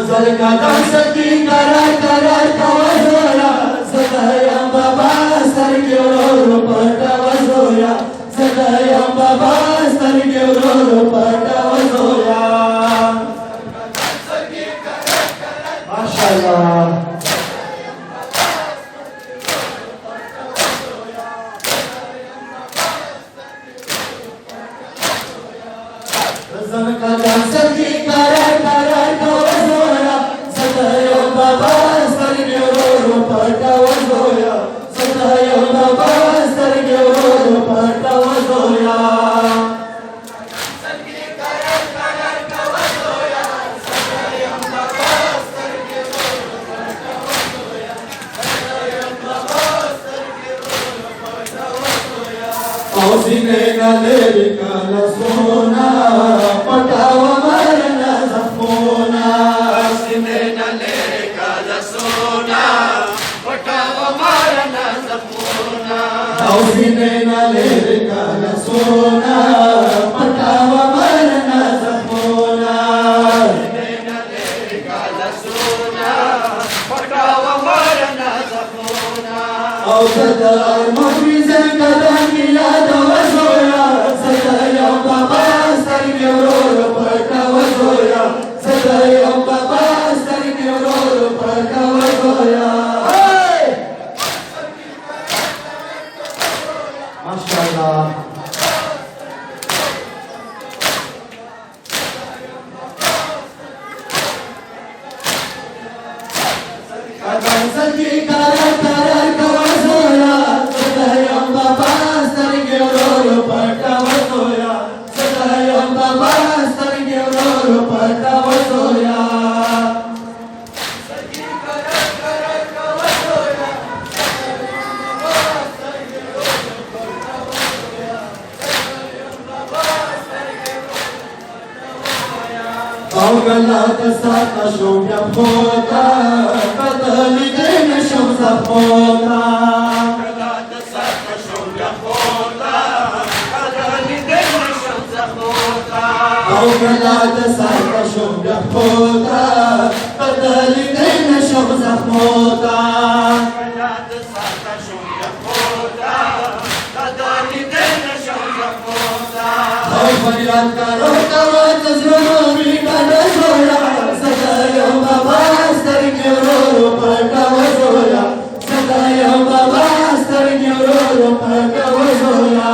Zalika dansaki قرار قرار کوه زویا زدایم بابا سترګې ورو پټوه زویا زدایم بابا سترګې ورو پټوه زویا ماشاءالله زنکا سترګې قرار قرار کوه زویا زدایم بابا سترګې ورو پټوه زویا زدایم بابا سترګې ورو پټوه زویا او سینې نه لرې کله سونا پټاوه مرنه زخمونه سینې نه لرې کله سونا پټاوه مرنه زخمونه او سینې نه لرې کله سونا پټاوه مرنه زخمونه سینې نه لرې کله سونا پټاوه مرنه زخمونه او زدای مخوي زنګدان یادوه زویا زدایم بابا سترګې ورو پټوه زویا زدایم بابا سترګې ورو پټوه زویا ماشاءالله سترګې قرار قرار کوه زویا زدایم بابا سترګې ورو پټوه زویا زدایم بابا سترګې ورو پټوه زویا او ګلا د ساته شو بیا پوتا بدلې دې نشم زخمونه کله د ساته شو بیا خوتا بدلې دې نشم زخمونه او ګلا د ساته شو بیا پوتا بدلې دې نشم زخمونه کله د ساته شو بیا خوتا بدلې دې نشم زخمونه او فریاد کارو کوه د زړونو میکنه زویا زدایم بابا سترګې ورو پټوه زویا زدایم بابا سترګې ورو پټوه زویا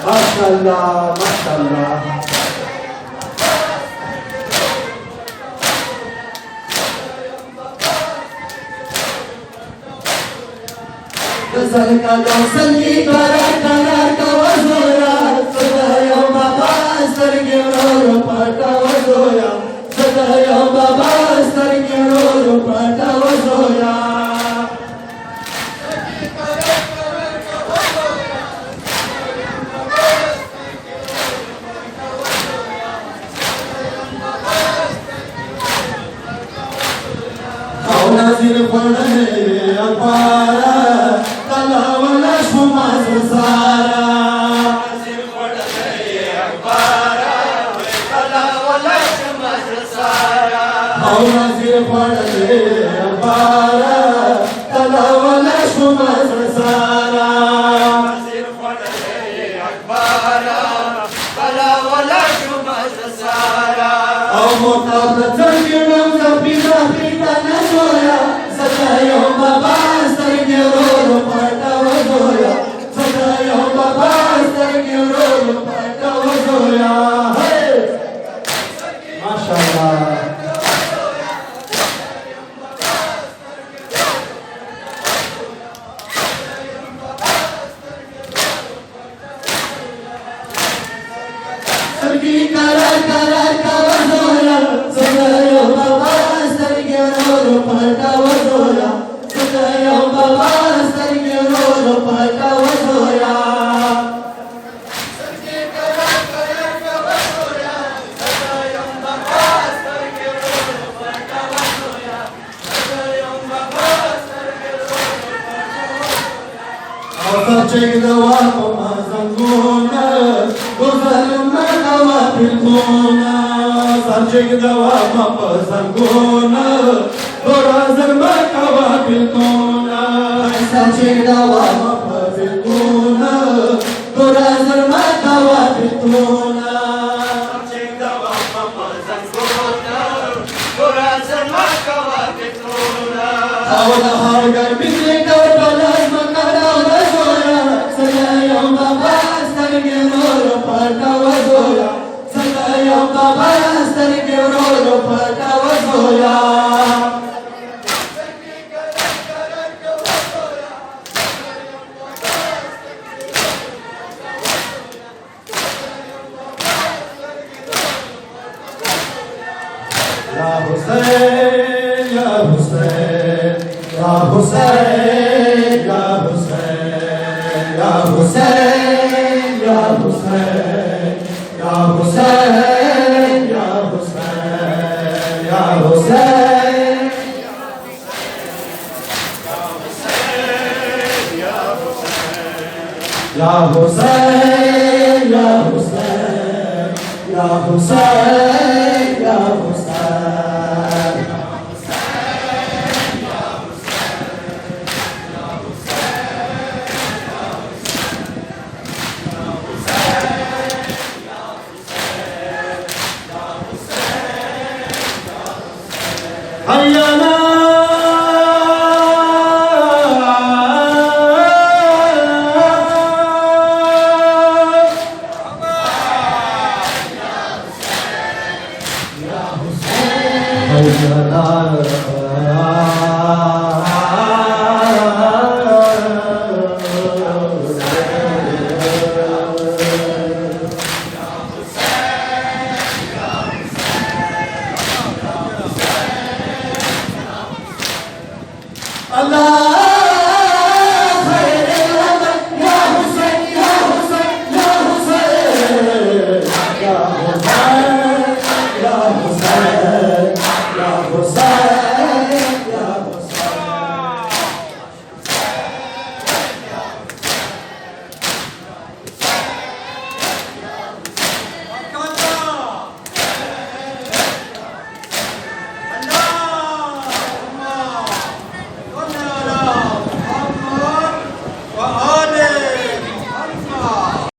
ماشاءالله ماشاءالله زنکا سترګې قرار قرار کوه زویا زدایم بابا سترګې ورو پټوه زویا زدایم بابا سترګې ورو پټوه زویا او نظر خوړلې اخباره کله ولا شومه زساره نظر خوړلې اخباره کله ولا شومه زساره او نظر خوړلې اخباره کله ولا شومه زساره نظر خوړلې اخباره کله ولا شومه زساره او مطلب څنګه نوم زپی زپی کنه زویا زدایم بابا سترګې ورو پټوه زویا زدایم بابا سترګې ورو پټوه زویا ماشاءالله سترګې قرار قرار کوه زویا زدایم بابا سترګې ورو پټوه زویا زدایم بابا سترګې ورو پټوه زویا چک دوا په مازنګونه ګوزل مګوا په خونه Sanjing dawa mapazanguna Dora zarma kawa bilkuna Sanjing dawa mapazanguna Dora zarma kawa bilkuna Sanjing dawa mapazanguna Dora zarma kawa bilkuna Awala hargar bitli kar balas makara wazoya Sadayam baba sarge noro pata wazoya Sadayam baba sarge noro pata wazoya Ya Hussein, Ya Hussein, Ya Hussein, Ya Hussein, Ya Hussein, Ya Hussein, Ya Hussein, Ya Hussein, Ya Hussein. Ya Hussein, Ya Hussein, Ya Hussein, Ya Hussein. Hayyana Allah